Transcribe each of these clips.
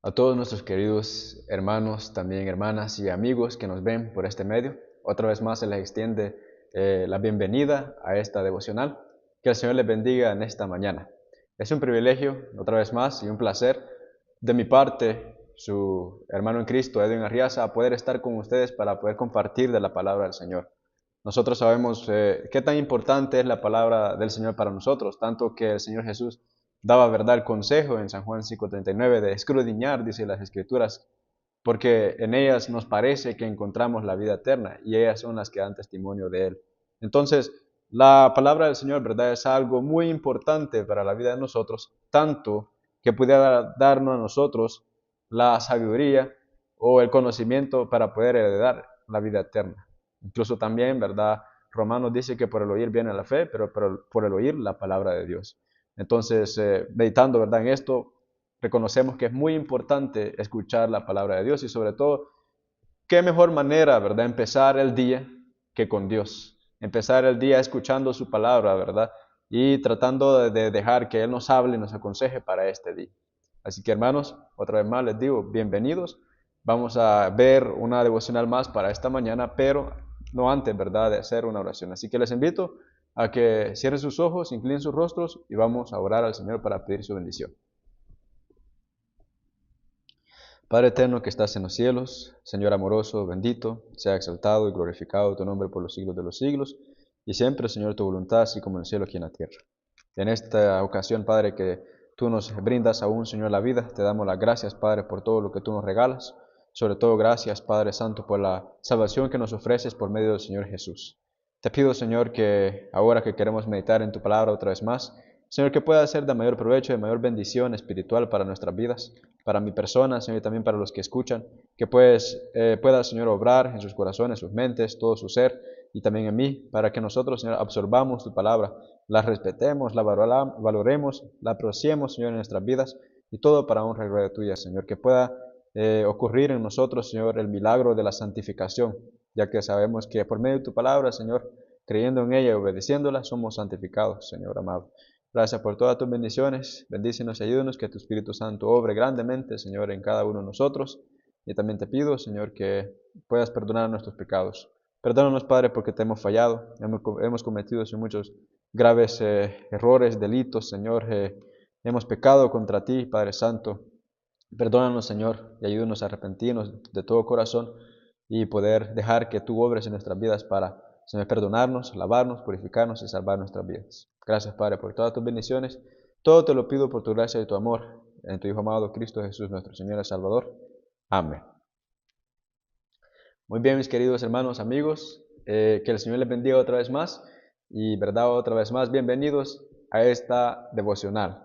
A todos nuestros queridos hermanos, también hermanas y amigos que nos ven por este medio. Otra vez más se les extiende la bienvenida a esta devocional. Que el Señor les bendiga en esta mañana. Es un privilegio, otra vez más, y un placer de mi parte, su hermano en Cristo, Edwin Arriaza, poder estar con ustedes para poder compartir de la palabra del Señor. Nosotros sabemos qué tan importante es la palabra del Señor para nosotros, tanto que el Señor Jesús daba verdad el consejo en San Juan 5:39 de escudriñar, dice las Escrituras, porque en ellas nos parece que encontramos la vida eterna y ellas son las que dan testimonio de Él. Entonces, la palabra del Señor, ¿verdad? Es algo muy importante para la vida de nosotros, tanto que pudiera darnos a nosotros la sabiduría o el conocimiento para poder heredar la vida eterna. Incluso también, ¿verdad? Romanos dice que por el oír viene la fe, pero por el oír la palabra de Dios. Entonces, meditando, ¿verdad? En esto, reconocemos que es muy importante escuchar la palabra de Dios y sobre todo, qué mejor manera, ¿verdad? Empezar el día que con Dios. Empezar el día escuchando su palabra, ¿verdad? Y tratando de dejar que Él nos hable y nos aconseje para este día. Así que hermanos, otra vez más les digo, bienvenidos. Vamos a ver una devocional más para esta mañana, pero no antes, ¿verdad?, de hacer una oración. Así que les invito a que cierren sus ojos, inclinen sus rostros y vamos a orar al Señor para pedir su bendición. Padre eterno que estás en los cielos, Señor amoroso, bendito, sea exaltado y glorificado tu nombre por los siglos de los siglos, y siempre, Señor, tu voluntad, así como en el cielo, aquí en la tierra. En esta ocasión, Padre, que tú nos brindas aún, Señor, la vida, te damos las gracias, Padre, por todo lo que tú nos regalas. Sobre todo, gracias, Padre Santo, por la salvación que nos ofreces por medio del Señor Jesús. Te pido, Señor, que ahora que queremos meditar en tu palabra otra vez más, Señor, que pueda ser de mayor provecho, de mayor bendición espiritual para nuestras vidas, para mi persona, Señor, y también para los que escuchan, que pueda, Señor, obrar en sus corazones, sus mentes, todo su ser, y también en mí, para que nosotros, Señor, absorbamos tu palabra, la respetemos, la valoremos, la apreciemos, Señor, en nuestras vidas, y todo para honra y gloria tuya, Señor, que pueda ocurrir en nosotros, Señor, el milagro de la santificación, ya que sabemos que por medio de tu palabra, Señor, creyendo en ella y obedeciéndola, somos santificados, Señor amado. Gracias por todas tus bendiciones. Bendícenos y ayúdanos que tu Espíritu Santo obre grandemente, Señor, en cada uno de nosotros. Y también te pido, Señor, que puedas perdonar nuestros pecados. Perdónanos, Padre, porque te hemos fallado. Hemos cometido muchos graves errores, delitos, Señor. Hemos pecado contra ti, Padre Santo. Perdónanos, Señor, y ayúdanos a arrepentirnos de todo corazón y poder dejar que tú obres en nuestras vidas para, Señor, perdonarnos, lavarnos, purificarnos y salvar nuestras vidas. Gracias, Padre, por todas tus bendiciones. Todo te lo pido por tu gracia y tu amor, en tu Hijo amado Cristo Jesús, nuestro Señor y Salvador. Amén. Muy bien, mis queridos hermanos, amigos, que el Señor les bendiga otra vez más y, verdad, otra vez más, bienvenidos a esta devocional.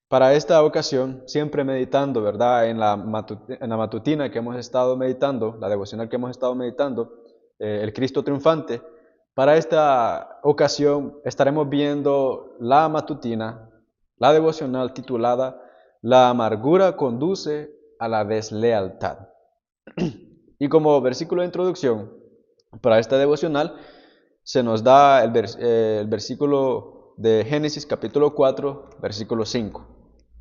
Para esta ocasión, siempre meditando, ¿verdad?, en la matutina que hemos estado meditando, la devocional que hemos estado meditando, el Cristo triunfante. Para esta ocasión estaremos viendo la matutina, la devocional titulada La amargura conduce a la deslealtad. Y como versículo de introducción para esta devocional, se nos da el versículo de Génesis capítulo 4, versículo 5.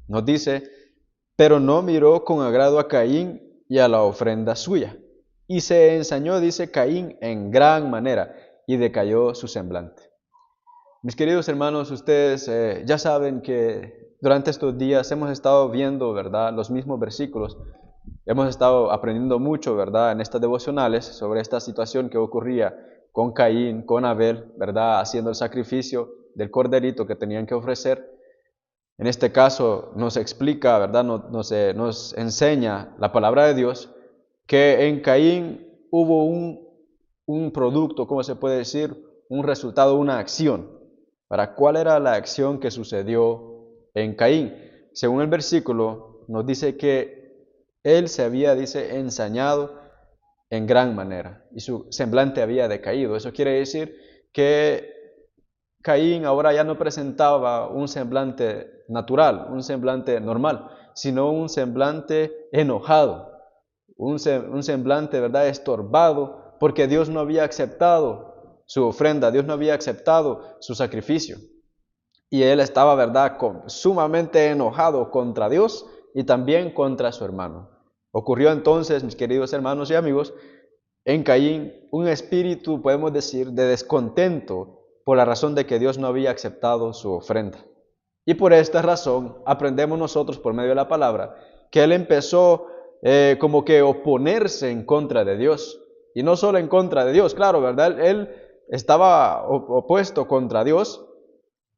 Nos dice, pero no miró con agrado a Caín y a la ofrenda suya. Y se ensañó, dice Caín, en gran manera, y decayó su semblante. Mis queridos hermanos, ustedes ya saben que durante estos días hemos estado viendo, ¿verdad?, los mismos versículos. Hemos estado aprendiendo mucho, ¿verdad?, en estas devocionales sobre esta situación que ocurría con Caín, con Abel, ¿verdad?, haciendo el sacrificio del corderito que tenían que ofrecer. En este caso nos explica, ¿verdad?, nos enseña la palabra de Dios que en Caín hubo un producto, ¿cómo se puede decir?, un resultado, una acción. ¿Para cuál era la acción que sucedió en Caín? Según el versículo, nos dice que él se había, dice, ensañado en gran manera y su semblante había decaído. Eso quiere decir que Caín ahora ya no presentaba un semblante natural, un semblante normal, sino un semblante enojado, un semblante, ¿verdad?, estorbado, porque Dios no había aceptado su ofrenda, Dios no había aceptado su sacrificio. y él estaba, ¿verdad?, sumamente enojado contra Dios y también contra su hermano. Ocurrió entonces, mis queridos hermanos y amigos, en Caín un espíritu, podemos decir, de descontento por la razón de que Dios no había aceptado su ofrenda. Y por esta razón aprendemos nosotros por medio de la palabra que él empezó como que oponerse en contra de Dios. Y no solo en contra de Dios, claro, ¿verdad? Él estaba opuesto contra Dios,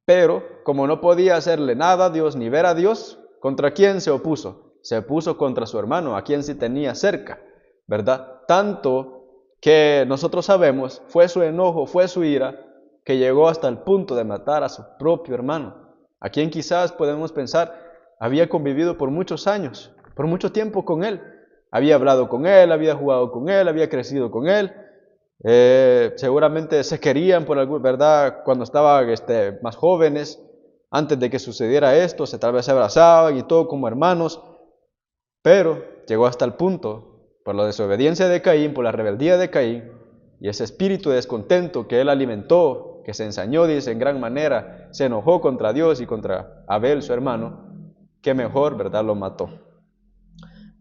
pero como no podía hacerle nada a Dios ni ver a Dios, ¿contra quién se opuso? Se opuso contra su hermano, a quien sí tenía cerca, ¿verdad? Tanto que nosotros sabemos, fue su enojo, fue su ira, que llegó hasta el punto de matar a su propio hermano, a quien quizás podemos pensar había convivido por muchos años, por mucho tiempo con él. Había hablado con él, había jugado con él, había crecido con él. Seguramente se querían, por alguna verdad, cuando estaban más jóvenes, antes de que sucediera esto, tal vez se abrazaban y todo como hermanos, pero llegó hasta el punto, por la desobediencia de Caín, por la rebeldía de Caín, y ese espíritu de descontento que él alimentó, que se ensañó, dice, en gran manera, se enojó contra Dios y contra Abel, su hermano, que mejor, ¿verdad?, lo mató.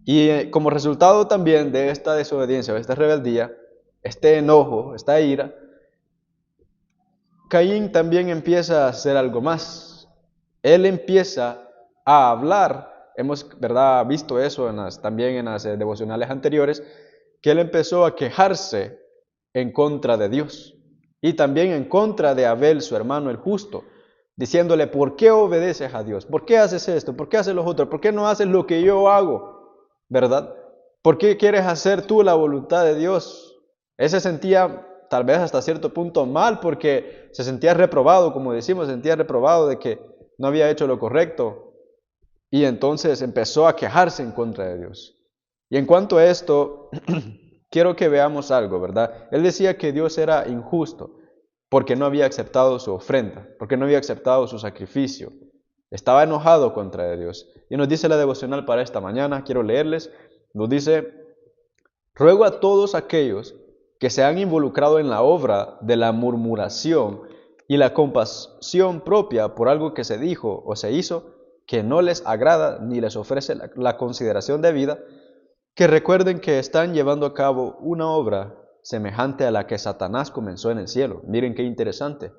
Y como resultado también de esta desobediencia, de esta rebeldía, este enojo, esta ira, Caín también empieza a hacer algo más. Él empieza a hablar, hemos, ¿verdad?, visto eso también en las devocionales anteriores, que él empezó a quejarse en contra de Dios y también en contra de Abel, su hermano el justo, diciéndole: ¿por qué obedeces a Dios? ¿Por qué haces esto? ¿Por qué haces lo otro? ¿Por qué no haces lo que yo hago? ¿Verdad? ¿Por qué quieres hacer tú la voluntad de Dios? Él se sentía tal vez hasta cierto punto mal porque se sentía reprobado, como decimos, se sentía reprobado de que no había hecho lo correcto. Y entonces empezó a quejarse en contra de Dios. Y en cuanto a esto, quiero que veamos algo, ¿verdad? Él decía que Dios era injusto porque no había aceptado su ofrenda, porque no había aceptado su sacrificio. Estaba enojado contra Dios. Y nos dice la devocional para esta mañana, quiero leerles, nos dice: ruego a todos aquellos que se han involucrado en la obra de la murmuración y la compasión propia por algo que se dijo o se hizo, que no les agrada ni les ofrece la consideración debida, que recuerden que están llevando a cabo una obra semejante a la que Satanás comenzó en el cielo. Miren qué interesante.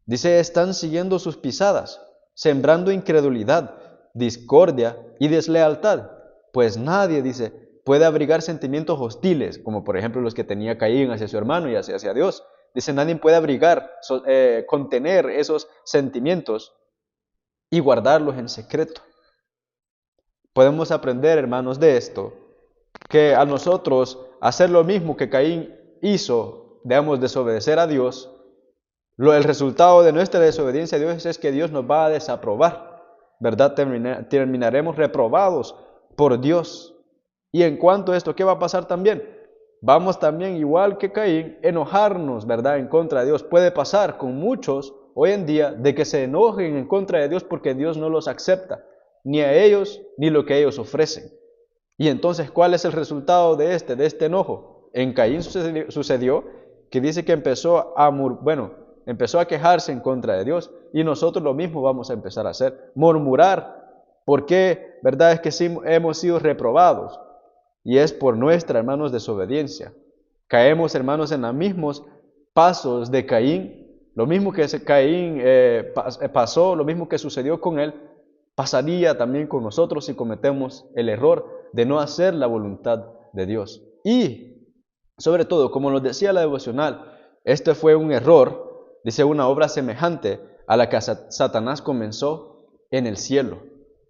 Dice: están siguiendo sus pisadas, sembrando incredulidad, discordia y deslealtad. Pues nadie, dice, puede abrigar sentimientos hostiles, como por ejemplo los que tenía Caín hacia su hermano y hacia Dios. Dice: nadie puede abrigar, contener esos sentimientos y guardarlos en secreto. Podemos aprender, hermanos, de esto, que a nosotros hacer lo mismo que Caín hizo, digamos, desobedecer a Dios, el resultado de nuestra desobediencia a Dios es que Dios nos va a desaprobar, ¿verdad? Terminaremos reprobados por Dios. Y en cuanto a esto, ¿qué va a pasar también? Vamos también, igual que Caín, enojarnos, ¿verdad?, en contra de Dios. Puede pasar con muchos hoy en día de que se enojen en contra de Dios porque Dios no los acepta, ni a ellos, ni lo que ellos ofrecen. Y entonces, ¿cuál es el resultado de este enojo? En Caín sucedió que dice que empezó a quejarse en contra de Dios, y nosotros lo mismo vamos a empezar a hacer, murmurar. ¿Por qué? ¿Verdad? Es que sí, hemos sido reprobados, y es por nuestra, hermanos, desobediencia. Caemos, hermanos, en los mismos pasos de Caín. Lo mismo que Caín pasó, lo mismo que sucedió con él, pasaría también con nosotros si cometemos el error de no hacer la voluntad de Dios. Y, sobre todo, como nos decía la devocional, este fue un error, dice, una obra semejante a la que Satanás comenzó en el cielo.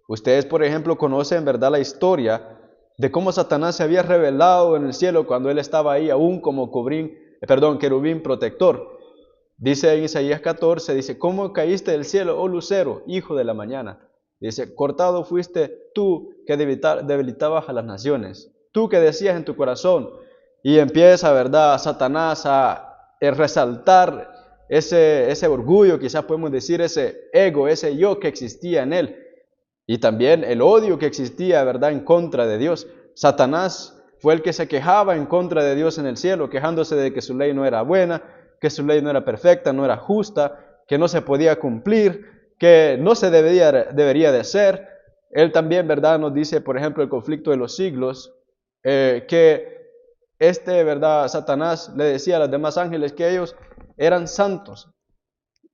Ustedes, por ejemplo, conocen, ¿verdad?, la historia de cómo Satanás se había revelado en el cielo cuando él estaba ahí aún como querubín protector. Dice en Isaías 14, dice: ¿cómo caíste del cielo, oh lucero, hijo de la mañana? Dice: cortado fuiste tú que debilitabas a las naciones, tú que decías en tu corazón. Y empieza, ¿verdad?, Satanás a resaltar ese orgullo, quizás podemos decir ese ego, ese yo que existía en él. Y también el odio que existía, ¿verdad?, en contra de Dios. Satanás fue el que se quejaba en contra de Dios en el cielo, quejándose de que su ley no era buena, que su ley no era perfecta, no era justa, que no se podía cumplir, que no se debería de hacer. Él también, ¿verdad?, nos dice, por ejemplo, el conflicto de los siglos, que ¿verdad?, Satanás le decía a los demás ángeles que ellos eran santos,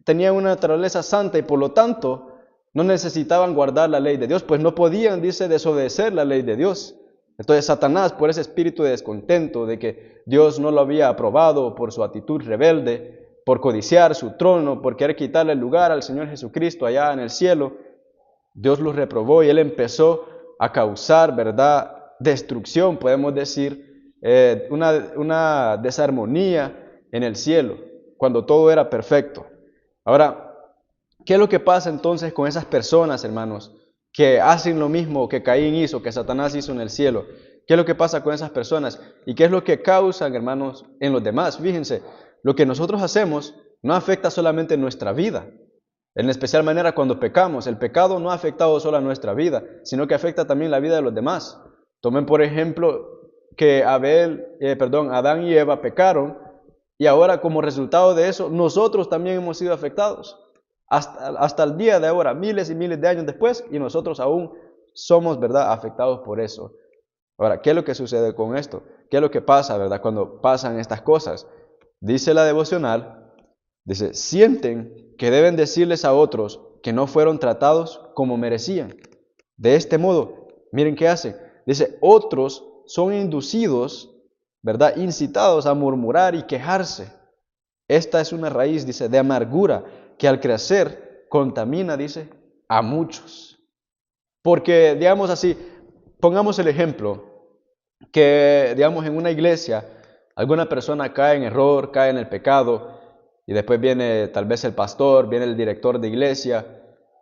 tenían una naturaleza santa y por lo tanto no necesitaban guardar la ley de Dios, pues no podían, dice, desobedecer la ley de Dios. Entonces Satanás, por ese espíritu de descontento de que Dios no lo había aprobado, por su actitud rebelde, por codiciar su trono, por querer quitarle el lugar al Señor Jesucristo allá en el cielo, Dios los reprobó y Él empezó a causar, ¿verdad?, destrucción, podemos decir, una desarmonía en el cielo, cuando todo era perfecto. Ahora, ¿qué es lo que pasa entonces con esas personas, hermanos, que hacen lo mismo que Caín hizo, que Satanás hizo en el cielo? ¿Qué es lo que pasa con esas personas? ¿Y qué es lo que causan, hermanos, en los demás? Fíjense, lo que nosotros hacemos no afecta solamente nuestra vida. En especial manera cuando pecamos, el pecado no ha afectado solo a nuestra vida, sino que afecta también la vida de los demás. Tomen por ejemplo que Adán y Eva pecaron y ahora como resultado de eso nosotros también hemos sido afectados. Hasta el día de ahora, miles y miles de años después, y nosotros aún somos, ¿verdad?, afectados por eso. Ahora, ¿qué es lo que sucede con esto? ¿Qué es lo que pasa, verdad, cuando pasan estas cosas? Dice la devocional, dice, sienten que deben decirles a otros que no fueron tratados como merecían. De este modo, miren qué hacen. Dice, otros son inducidos, ¿verdad?, incitados a murmurar y quejarse. Esta es una raíz, dice, de amargura que al crecer contamina, dice, a muchos. Porque, digamos así, pongamos el ejemplo, que, digamos, en una iglesia, alguna persona cae en error, cae en el pecado, y después viene tal vez el pastor, viene el director de iglesia,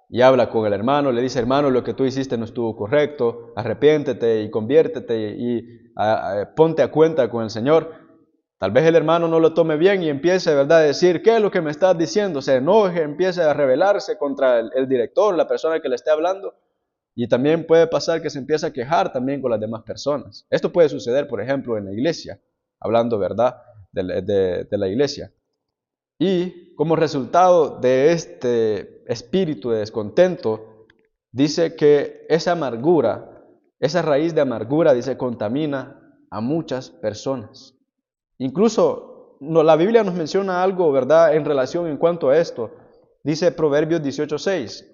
y habla con el hermano, le dice, hermano, lo que tú hiciste no estuvo correcto, arrepiéntete y conviértete y ponte a cuenta con el Señor. Tal vez el hermano no lo tome bien y empiece, ¿verdad?, a decir, ¿qué es lo que me estás diciendo? Se enoje, empiece a rebelarse contra el director, la persona que le esté hablando. Y también puede pasar que se empiece a quejar también con las demás personas. Esto puede suceder, por ejemplo, en la iglesia, hablando, ¿verdad?, de la iglesia. Y como resultado de este espíritu de descontento, dice que esa amargura, esa raíz de amargura, dice, contamina a muchas personas. Incluso la Biblia nos menciona algo, ¿verdad?, en relación en cuanto a esto. Dice Proverbios 18:6,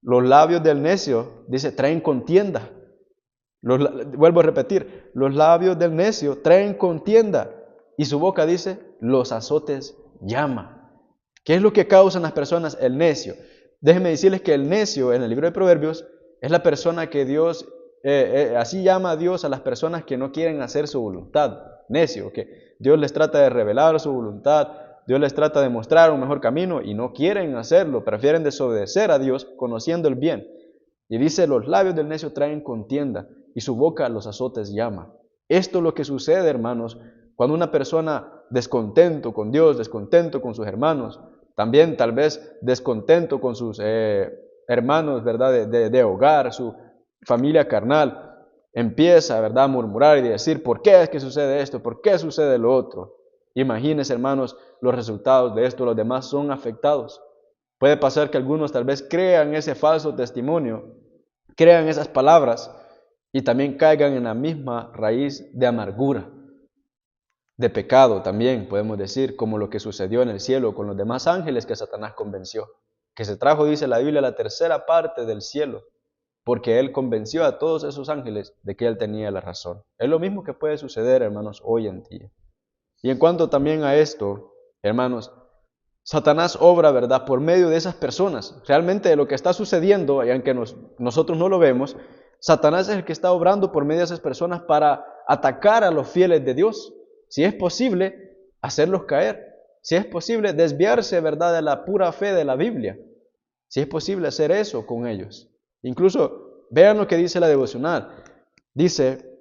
los labios del necio, dice, traen contienda. Vuelvo a repetir, los labios del necio traen contienda y su boca, dice, los azotes llama. ¿Qué es lo que causan las personas? El necio. Déjenme decirles que el necio en el libro de Proverbios es la persona que Dios, así llama a Dios a las personas que no quieren hacer su voluntad. Necio, que Dios les trata de revelar su voluntad, Dios les trata de mostrar un mejor camino y no quieren hacerlo, prefieren desobedecer a Dios conociendo el bien. Y dice, los labios del necio traen contienda y su boca los azotes llama. Esto es lo que sucede, hermanos, cuando una persona descontento con Dios, descontento con sus hermanos, también tal vez descontento con sus hermanos, ¿verdad?, de hogar, su familia carnal, empieza, ¿verdad?, a murmurar y decir, ¿por qué es que sucede esto? ¿Por qué sucede lo otro? Imagínense, hermanos, los resultados de esto, los demás son afectados. Puede pasar que algunos tal vez crean ese falso testimonio, crean esas palabras y también caigan en la misma raíz de amargura, de pecado también, podemos decir, como lo que sucedió en el cielo con los demás ángeles que Satanás convenció, que se trajo, dice la Biblia, la tercera parte del cielo, porque él convenció a todos esos ángeles de que él tenía la razón. Es lo mismo que puede suceder, hermanos, hoy en día. Y en cuanto también a esto, hermanos, Satanás obra, ¿verdad?, por medio de esas personas. Realmente lo que está sucediendo, y aunque nosotros no lo vemos, Satanás es el que está obrando por medio de esas personas para atacar a los fieles de Dios. Si es posible, hacerlos caer. Si es posible, desviarse, ¿verdad?, de la pura fe de la Biblia. Si es posible hacer eso con ellos. Incluso, vean lo que dice la devocional. Dice,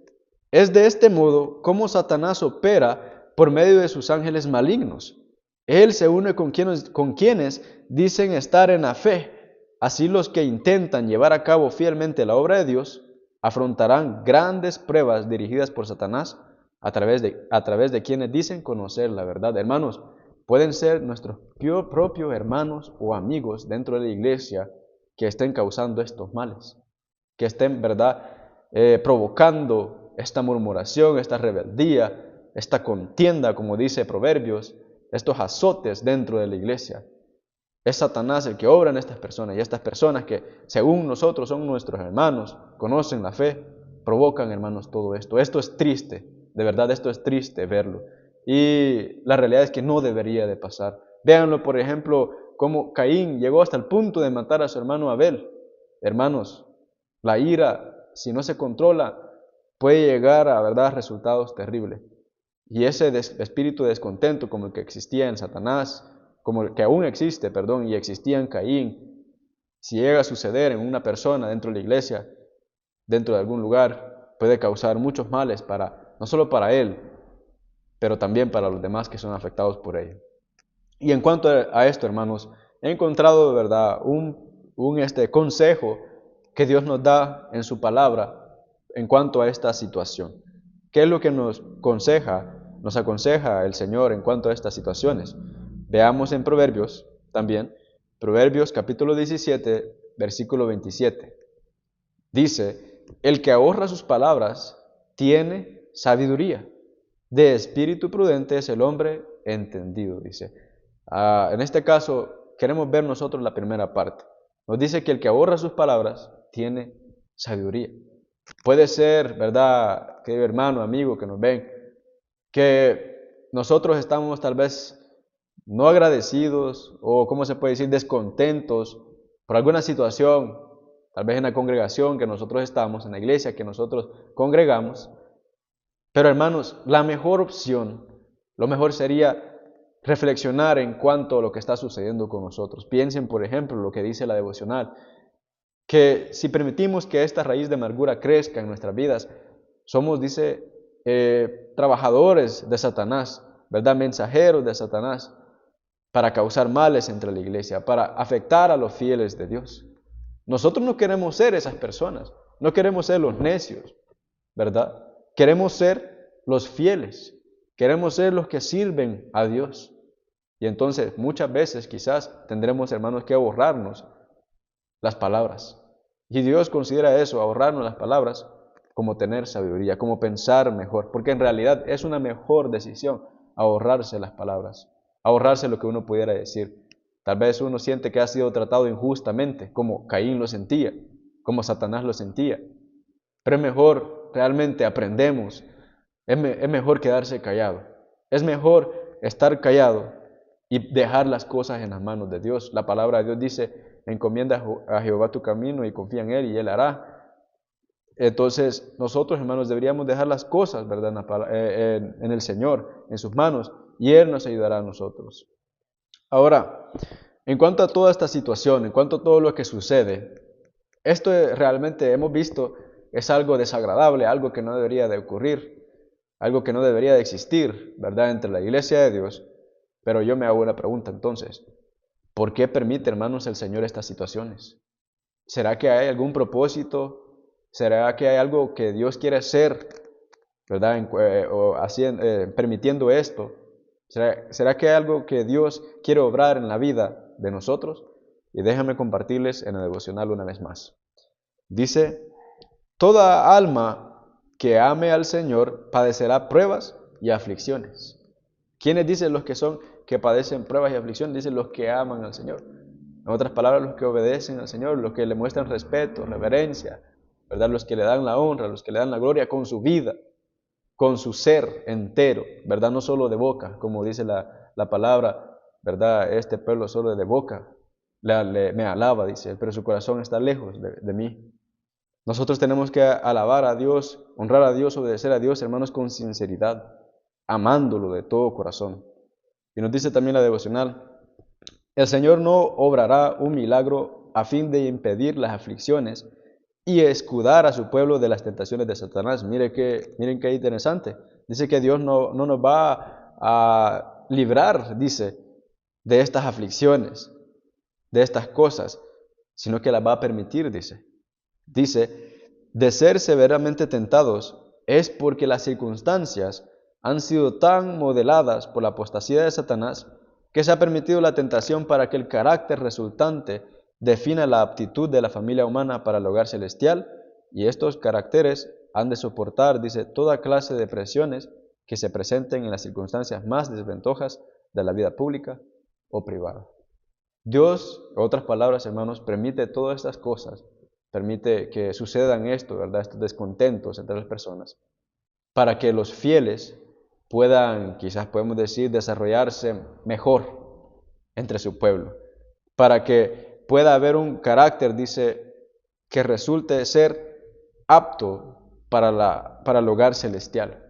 es de este modo como Satanás opera por medio de sus ángeles malignos. Él se une con quienes dicen estar en la fe. Así los que intentan llevar a cabo fielmente la obra de Dios afrontarán grandes pruebas dirigidas por Satanás a través de quienes dicen conocer la verdad. Hermanos, pueden ser nuestros propios hermanos o amigos dentro de la iglesia que estén causando estos males, que estén, ¿verdad?, provocando esta murmuración, esta rebeldía, esta contienda, como dice Proverbios, estos azotes dentro de la iglesia. Es Satanás el que obra en estas personas, y estas personas que, según nosotros, son nuestros hermanos, conocen la fe, provocan, hermanos, todo esto. Esto es triste, de verdad, esto es triste verlo. Y la realidad es que no debería de pasar. Véanlo, por ejemplo, cómo Caín llegó hasta el punto de matar a su hermano Abel. Hermanos, la ira, si no se controla, puede llegar a, ¿verdad?, resultados terribles. Y ese espíritu de descontento como el que existía en Satanás, como el que aún existe, perdón, y existía en Caín, si llega a suceder en una persona dentro de la iglesia, dentro de algún lugar, puede causar muchos males no solo para él, pero también para los demás que son afectados por ello. Y en cuanto a esto, hermanos, he encontrado de verdad un consejo que Dios nos da en su palabra en cuanto a esta situación. ¿Qué es lo que nos aconseja el Señor en cuanto a estas situaciones? Veamos en Proverbios también, Proverbios capítulo 17, versículo 27. Dice, el que ahorra sus palabras tiene sabiduría. De espíritu prudente es el hombre entendido, dice. En este caso, queremos ver nosotros la primera parte. Nos dice que el que ahorra sus palabras tiene sabiduría. Puede ser, ¿verdad, querido hermano, amigo que nos ven, que nosotros estamos tal vez no agradecidos o, ¿cómo se puede decir?, descontentos por alguna situación, tal vez en la congregación que nosotros estamos, en la iglesia que nosotros congregamos. Pero hermanos, la mejor opción, lo mejor sería reflexionar en cuanto a lo que está sucediendo con nosotros. Piensen, por ejemplo, lo que dice la devocional, que si permitimos que esta raíz de amargura crezca en nuestras vidas, somos, dice, trabajadores de Satanás, ¿verdad?, mensajeros de Satanás, para causar males entre la iglesia, para afectar a los fieles de Dios. Nosotros no queremos ser esas personas, no queremos ser los necios, ¿verdad? Queremos ser los fieles, queremos ser los que sirven a Dios. Y entonces muchas veces quizás tendremos, hermanos, que ahorrarnos las palabras. Y Dios considera eso, ahorrarnos las palabras, como tener sabiduría, como pensar mejor, porque en realidad es una mejor decisión ahorrarse las palabras, ahorrarse lo que uno pudiera decir. Tal vez uno siente que ha sido tratado injustamente, como Caín lo sentía, como Satanás lo sentía. Pero es mejor, realmente aprendemos, es mejor quedarse callado. Es mejor estar callado y dejar las cosas en las manos de Dios. La palabra de Dios dice, encomienda a Jehová tu camino y confía en Él y Él hará. Entonces nosotros, hermanos, deberíamos dejar las cosas, ¿verdad?, en el Señor, en sus manos, y Él nos ayudará a nosotros. Ahora, en cuanto a toda esta situación, en cuanto a todo lo que sucede, esto realmente hemos visto es algo desagradable, algo que no debería de ocurrir, algo que no debería de existir, ¿verdad?, entre la iglesia de Dios. Pero yo me hago una pregunta entonces, ¿por qué permite, hermanos, el Señor estas situaciones? ¿Será que hay algún propósito? ¿Será que hay algo que Dios quiere hacer, ¿verdad?, permitiendo esto? ¿Será que hay algo que Dios quiere obrar en la vida de nosotros? Y déjame compartirles en el devocional una vez más. Dice, toda alma que ame al Señor padecerá pruebas y aflicciones. ¿Quiénes dicen los que padecen pruebas y aflicciones? Dicen los que aman al Señor. En otras palabras, los que obedecen al Señor, los que le muestran respeto, reverencia, ¿verdad?, los que le dan la honra, los que le dan la gloria con su vida, con su ser entero, ¿verdad?, no solo de boca, como dice la palabra, ¿verdad?, este pueblo solo de boca me alaba, dice, pero su corazón está lejos de mí. Nosotros tenemos que alabar a Dios, honrar a Dios, obedecer a Dios, hermanos, con sinceridad, amándolo de todo corazón. Y nos dice también la devocional, el Señor no obrará un milagro a fin de impedir las aflicciones y escudar a su pueblo de las tentaciones de Satanás. Miren qué interesante. Dice que Dios no nos va a librar, dice, de estas aflicciones, de estas cosas, sino que las va a permitir, dice. Dice, de ser severamente tentados es porque las circunstancias han sido tan modeladas por la apostasía de Satanás que se ha permitido la tentación para que el carácter resultante defina la aptitud de la familia humana para el hogar celestial, y estos caracteres han de soportar, dice, toda clase de presiones que se presenten en las circunstancias más desventajosas de la vida pública o privada. Dios, en otras palabras, hermanos, permite todas estas cosas, permite que sucedan esto, ¿verdad? Estos descontentos entre las personas, para que los fieles puedan, quizás podemos decir, desarrollarse mejor entre su pueblo, para que pueda haber un carácter, dice, que resulte ser apto para el hogar celestial,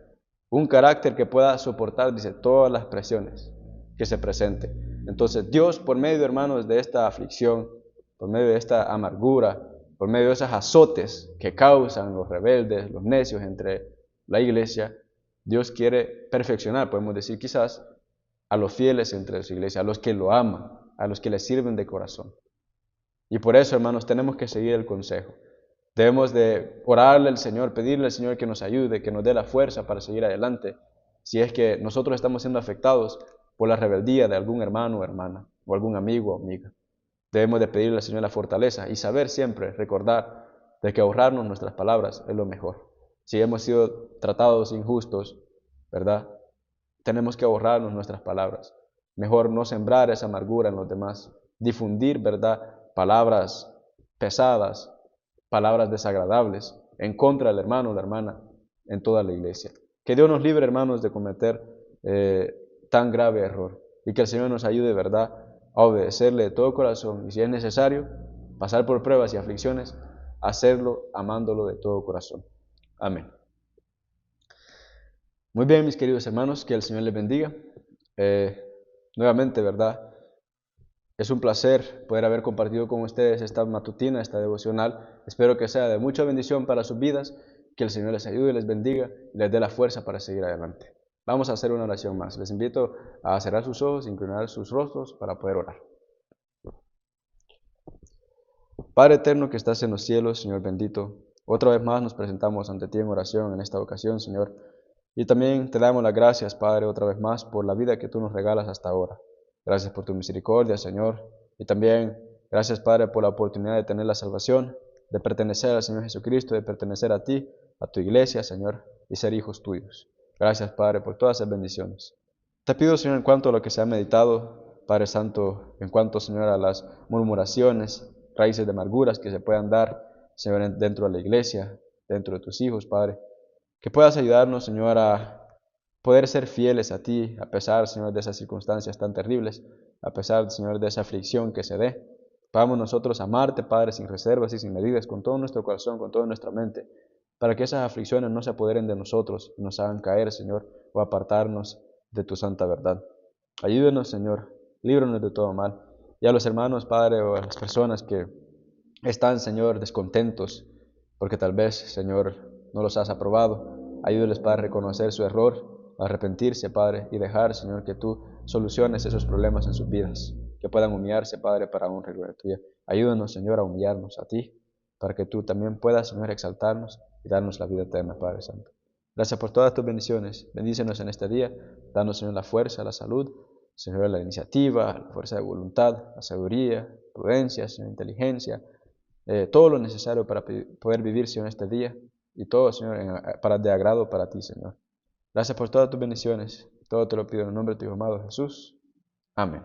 un carácter que pueda soportar, dice, todas las presiones que se presenten. Entonces Dios, por medio, hermanos, de esta aflicción, por medio de esta amargura, por medio de esos azotes que causan los rebeldes, los necios entre la iglesia, Dios quiere perfeccionar, podemos decir quizás, a los fieles entre su iglesia, a los que lo aman, a los que le sirven de corazón. Y por eso, hermanos, tenemos que seguir el consejo. Debemos de orarle al Señor, pedirle al Señor que nos ayude, que nos dé la fuerza para seguir adelante, si es que nosotros estamos siendo afectados por la rebeldía de algún hermano o hermana, o algún amigo o amiga. Debemos de pedirle al Señor la fortaleza y saber siempre, recordar de que ahorrarnos nuestras palabras es lo mejor. Si hemos sido tratados injustos, ¿verdad? Tenemos que ahorrarnos nuestras palabras. Mejor no sembrar esa amargura en los demás, difundir, ¿verdad?, palabras pesadas, palabras desagradables en contra del hermano o la hermana en toda la iglesia. Que Dios nos libre, hermanos, de cometer tan grave error y que el Señor nos ayude, ¿verdad?, a obedecerle de todo corazón y si es necesario pasar por pruebas y aflicciones, hacerlo amándolo de todo corazón. Amén. Muy bien, mis queridos hermanos, que el Señor les bendiga. Nuevamente, ¿verdad? Es un placer poder haber compartido con ustedes esta matutina, esta devocional. Espero que sea de mucha bendición para sus vidas, que el Señor les ayude, les bendiga y les dé la fuerza para seguir adelante. Vamos a hacer una oración más. Les invito a cerrar sus ojos, inclinar sus rostros para poder orar. Padre eterno que estás en los cielos, Señor bendito, otra vez más nos presentamos ante ti en oración en esta ocasión, Señor. Y también te damos las gracias, Padre, otra vez más por la vida que tú nos regalas hasta ahora. Gracias por tu misericordia, Señor. Y también gracias, Padre, por la oportunidad de tener la salvación, de pertenecer al Señor Jesucristo, de pertenecer a ti, a tu iglesia, Señor, y ser hijos tuyos. Gracias, Padre, por todas esas bendiciones. Te pido, Señor, en cuanto a lo que se ha meditado, Padre Santo, en cuanto, Señor, a las murmuraciones, raíces de amarguras que se puedan dar, Señor, dentro de la iglesia, dentro de tus hijos, Padre, que puedas ayudarnos, Señor, a poder ser fieles a ti, a pesar, Señor, de esas circunstancias tan terribles, a pesar, Señor, de esa aflicción que se dé. Podamos nosotros amarte, Padre, sin reservas y sin medidas, con todo nuestro corazón, con toda nuestra mente, para que esas aflicciones no se apoderen de nosotros y nos hagan caer, Señor, o apartarnos de tu santa verdad. Ayúdenos, Señor, líbranos de todo mal. Y a los hermanos, Padre, o a las personas que están, Señor, descontentos, porque tal vez, Señor, no los has aprobado, ayúdeles, Padre, a reconocer su error, a arrepentirse, Padre, y dejar, Señor, que tú soluciones esos problemas en sus vidas, que puedan humillarse, Padre, para honra y gloria tuya. Ayúdanos, Señor, a humillarnos a ti, para que tú también puedas, Señor, exaltarnos y darnos la vida eterna, Padre Santo. Gracias por todas tus bendiciones. Bendícenos en este día. Danos, Señor, la fuerza, la salud, Señor, la iniciativa, la fuerza de voluntad, la sabiduría, prudencia, Señor, inteligencia, todo lo necesario para poder vivir, Señor, este día y todo, Señor, de agrado para ti, Señor. Gracias por todas tus bendiciones. Todo te lo pido en el nombre de tu Hijo amado Jesús. Amén.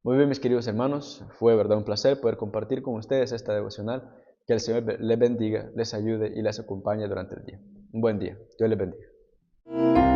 Muy bien, mis queridos hermanos, fue verdad un placer poder compartir con ustedes esta devocional. Que el Señor les bendiga, les ayude y les acompañe durante el día. Un buen día. Dios les bendiga.